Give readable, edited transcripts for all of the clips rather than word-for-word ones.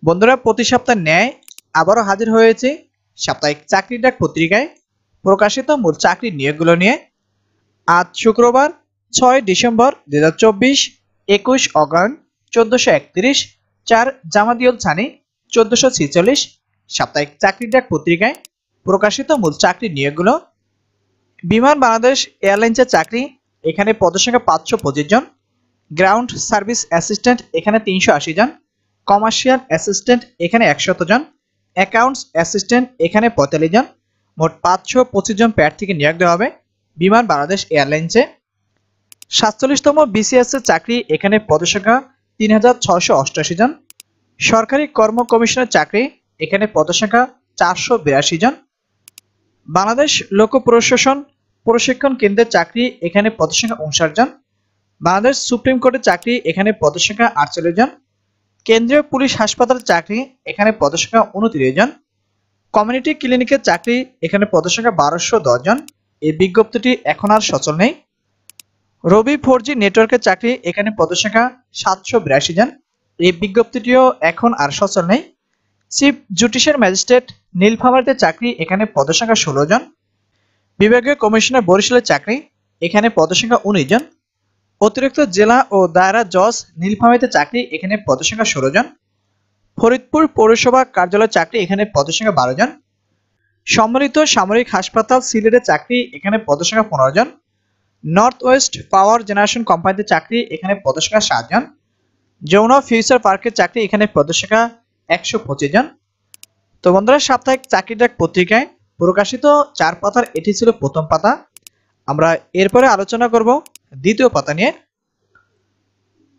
বন্ধুরা, প্রতি সপ্তাহে ন্যায় আবারও হাজির হয়েছে সাপ্তাহিক চাকরি ডাক পত্রিকায় প্রকাশিত মূল চাকরির নিয়োগগুলো নিয়ে। আজ শুক্রবার 6 ডিসেম্বর 2024, 21 অগ্রহায়ণ 1431, 4 জামাদিউল ছানি 1446। সাপ্তাহিক চাকরি ডাক পত্রিকায় প্রকাশিত মূল চাকরির নিয়োগগুলো। বিমান বাংলাদেশ এয়ারলাইন্সের চাকরি, এখানে পদসংখ্যা 525 জন। গ্রাউন্ড সার্ভিস অ্যাসিস্ট্যান্ট, এখানে 380 জন। কমার্শিয়াল অ্যাসিস্ট্যান্ট, এখানে 100 জন। অ্যাকাউন্টস অ্যাসিস্ট্যান্ট, এখানে 45 জন। মোট 525 জন প্রার্থীকে নিয়োগ দেওয়া হবে বিমান বাংলাদেশ এয়ারলাইন্সে। 47তম বিসিএস এর চাকরি, এখানে পদসংখ্যা 3688 জন। সরকারি কর্ম কমিশনের চাকরি, এখানে পদসংখ্যা 482 জন। বাংলাদেশ লোক প্রশাসন প্রশিক্ষণ কেন্দ্রের চাকরি, এখানে পদসংখ্যা 59 জন। বাংলাদেশ সুপ্রিম কোর্টের চাকরি, এখানে পদসংখ্যা 48 জন। কেন্দ্রীয় পুলিশ হাসপাতালের চাকরি, এখানে পদসংখ্যা 29 জন। কমিউনিটি ক্লিনিকের চাকরি, এখানে পদসংখ্যা 1210 জন। এই বিজ্ঞপ্তিটি এখন আর সচল নেই। রবি 4G নেটওয়ার্কের চাকরি, এখানে পদসংখ্যা 782 জন। এই বিজ্ঞপ্তিটিও এখন আর সচল নেই। চিফ জুডিশিয়াল ম্যাজিস্ট্রেট নীলফামারীতে চাকরি, এখানে পদসংখ্যা 16 জন। বিভাগীয় কমিশনার বরিশালের চাকরি, এখানে পদসংখ্যা 19 জন। অতিরিক্ত জেলা ও দায়রা জজ নীলফামারীতে চাকরি, এখানে পদসংখ্যা 16 জন। ফরিদপুর পৌরসভা কার্যালয়ের চাকরি, এখানে পদসংখ্যা 12 জন। সম্মিলিত সামরিক হাসপাতাল সিলেটের চাকরি, এখানে পদসংখ্যা 15 জন। নর্থ ওয়েস্ট পাওয়ার জেনারেশন কোম্পানিতে চাকরি, এখানে পদসংখ্যা 7 জন। যমুনা ফিউচার পার্কের চাকরি, এখানে পদসংখ্যা 125 জন। তো বন্ধুরা, সাপ্তাহিক চাকরি ডাক পত্রিকায় প্রকাশিত 4 পাতার এটি ছিল প্রথম পাতা। আমরা এরপরে আলোচনা করব দ্বিতীয় পাতা নিয়ে।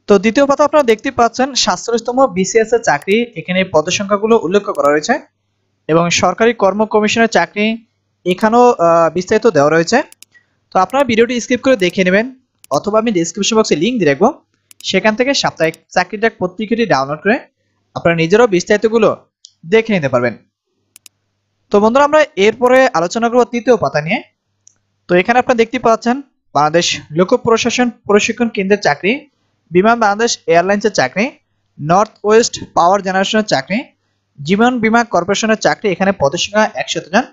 তো দ্বিতীয় পাতা আপনারা দেখতে পাচ্ছেন 47তম বিসিএস এর চাকরি, এখানে পদসংখ্যাগুলো উল্লেখ করা রয়েছে এবং সরকারি কর্ম কমিশনের চাকরি এখানেও বিস্তারিত দেওয়া রয়েছে। তো আপনারা ভিডিওটি স্কিপ করে দেখে নেবেন, অথবা আমি ডেসক্রিপশন বক্সে লিংক দিয়ে রাখবো, সেখান থেকে সাপ্তাহিক চাকরি ডাক পত্রিকাটি ডাউনলোড করে আপনারা নিজেরাও বিস্তারিতগুলো দেখে নিতে পারবেন। তো বন্ধুরা, আমরা এরপরে আলোচনা করব তৃতীয় পাতা নিয়ে। তো এখানে আপনারা দেখতে পাচ্ছেন বাংলাদেশ লোক প্রশাসন প্রশিক্ষণ কেন্দ্রের চাকরি, বিমান বাংলাদেশ এয়ারলাইন্সের চাকরি, নর্থ ওয়েস্ট পাওয়ার জেনারেশনের চাকরি, জীবন বীমা কর্পোরেশনের চাকরি, এখানে পদসংখ্যা 100 জন।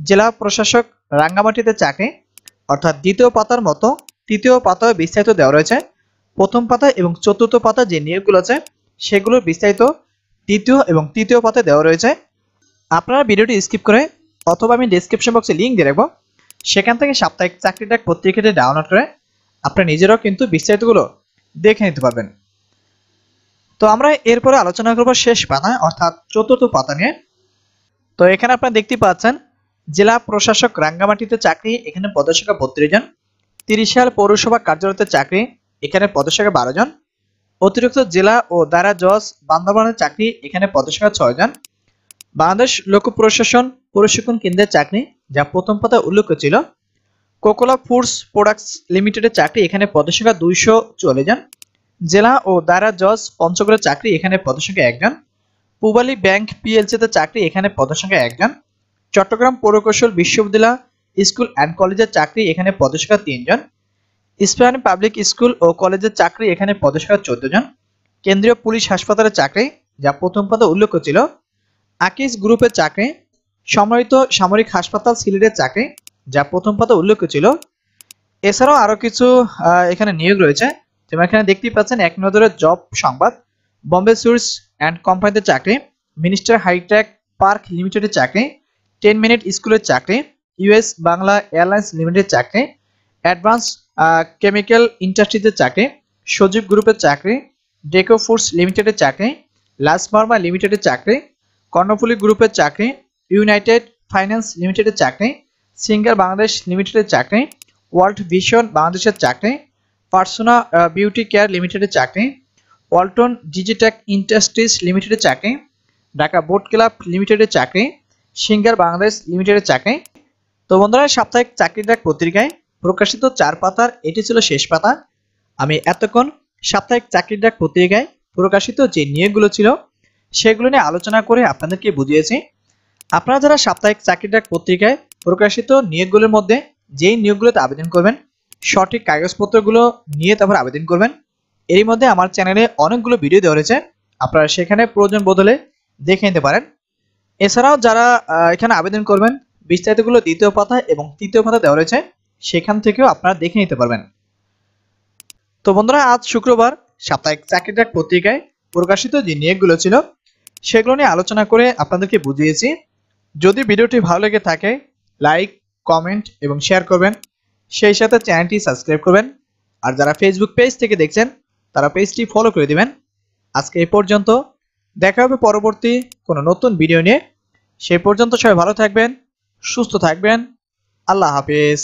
জেলা প্রশাসক রাঙ্গামাটিতে চাকরি, অর্থাৎ দ্বিতীয় পাতার মতো তৃতীয় পাতায় বিস্তারিত দেওয়া রয়েছে। প্রথম পাতা এবং চতুর্থ পাতা যে নিয়োগগুলো আছে সেগুলোর বিস্তারিত দ্বিতীয় এবং তৃতীয় পাতায় দেওয়া রয়েছে। আপনারা ভিডিওটি স্কিপ করে, অথবা আমি ডেসক্রিপশন বক্সে লিংক দিয়ে রাখবো, সেখান থেকে সাপ্তাহিক চাকরি ডাক পত্রিকাটি ডাউনলোড করে আপনারা নিজেরাও কিন্তু বিস্তারিতগুলো দেখে নিতে পারবেন। তো আমরা এরপরে আলোচনা করব শেষ পাতা, অর্থাৎ চতুর্থ পাতা নিয়ে। তো এখানে আপনারা দেখতে পাচ্ছেন জেলা প্রশাসক রাঙ্গামাটিতে চাকরি, এখানে পদসংখ্যা 32 জন। 30 পৌরসভা কার্যালয়তে চাকরি, এখানে পদসংখ্যা 12 জন। অতিরিক্ত জেলা ও দায়রা জজ বান্দরবানের চাকরি, এখানে পদসংখ্যা 6 জন। বাংলাদেশ লোক প্রশাসন প্রশিক্ষণ কেন্দ্রের চাকরি, যা প্রথম পাতায় উল্লেখ ছিল। কোকোলা ফুডস প্রোডাক্টস লিমিটেডের চাকরি, এখানে পদসংখ্যা 244 জন। জেলা ও দায়রা জজ পঞ্চগড়ের চাকরি, এখানে পদসংখ্যা 1 জন। পূবালী ব্যাংক পিএলসিতে চাকরি, এখানে পদসংখ্যা 1 জন। চট্টগ্রাম পৌরকৌশল বিশ্ববিদ্যালয় স্কুল অ্যান্ড কলেজের চাকরি, এখানে পদসংখ্যা 3 জন। ইস্পাহানি পাবলিক স্কুল ও কলেজের চাকরি, এখানে পদসংখ্যা 14 জন। কেন্দ্রীয় পুলিশ হাসপাতালের চাকরি, যা প্রথম পাতায় উল্লেখ ছিল। আকিস গ্রুপের চাকরি, সম্মিলিত সামরিক হাসপাতাল সিলেটের চাকরি, যা প্রথম পাতায় উল্লেখ ছিল। এছাড়াও আরো কিছু এখানে নিয়োগ রয়েছে, যেমন এখানে দেখতেই পাচ্ছেন এক নজরে জব সংবাদ, বম্বে সুইটস অ্যান্ড কোম্পানিতে চাকরি, মিনিস্টার হাইটেক পার্ক লিমিটেডের চাকরি, 10 মিনিট স্কুলের চাকরি, ইউএস বাংলা এয়ারলাইন্স লিমিটেডের চাকরি, অ্যাডভান্স কেমিক্যাল ইন্ডাস্ট্রিতে চাকরি, সজীব গ্রুপের চাকরি, ডেকো ফুডস লিমিটেডের চাকরি, লাসমার্মা লিমিটেডের চাকরি, কর্ণফুলী গ্রুপের চাকরি, ইউনাইটেড ফাইন্যান্স লিমিটেডের চাকরি, সিঙ্গার বাংলাদেশ লিমিটেডের চাকরি, ওয়ার্ল্ড ভিশন বাংলাদেশের চাকরি, পার্সোনা বিউটি কেয়ার লিমিটেডের চাকরি, ওয়ালটন ডিজিটেক ইন্ডাস্ট্রিজ লিমিটেডের চাকরি, ঢাকা বোট ক্লাব লিমিটেডের চাকরি, সিঙ্গার বাংলাদেশ লিমিটেডের চাকরি। তো বন্ধুরা, সাপ্তাহিক চাকরি ডাক পত্রিকায় প্রকাশিত 4 পাতার এটি ছিল শেষ পাতা। আমি এতক্ষণ সাপ্তাহিক চাকরি ডাক পত্রিকায় প্রকাশিত যে নিয়োগগুলো ছিল সেগুলো নিয়ে আলোচনা করে আপনাদেরকে বুঝিয়েছি। আপনারা যারা সাপ্তাহিক চাকরি ডাক পত্রিকায় প্রকাশিত নিয়োগগুলোর মধ্যে যেই নিয়োগগুলোতে আবেদন করবেন, সঠিক কাগজপত্রগুলো নিয়ে তারপর আবেদন করবেন। এরই মধ্যে আমার চ্যানেলে অনেকগুলো ভিডিও দেওয়া রয়েছে, আপনারা সেখানে প্রয়োজন বোধ হলে দেখে নিতে পারেন। এছাড়াও যারা এখানে আবেদন করবেন, বিস্তারিতগুলো দ্বিতীয় পাতায় এবং তৃতীয় পাতায় দেওয়া রয়েছে, সেখান থেকেও আপনারা দেখে নিতে পারবেন। তো বন্ধুরা, আজ শুক্রবার সাপ্তাহিক চাকরি ডাক পত্রিকায় প্রকাশিত যে নিয়োগগুলো ছিল সেগুলো নিয়ে আলোচনা করে আপনাদেরকে বুঝিয়েছি। যদি ভিডিওটি ভালো লেগে থাকে লাইক, কমেন্ট এবং শেয়ার করবেন, সেই সাথে চ্যানেলটি সাবস্ক্রাইব করবেন। আর যারা ফেসবুক পেজ থেকে দেখছেন তারা পেজটি ফলো করে দিবেন। আজকে এই পর্যন্ত, দেখা হবে পরবর্তী কোনো নতুন ভিডিও নিয়ে। সেই পর্যন্ত সবাই ভালো থাকবেন, সুস্থ থাকবেন। আল্লাহ হাফেজ।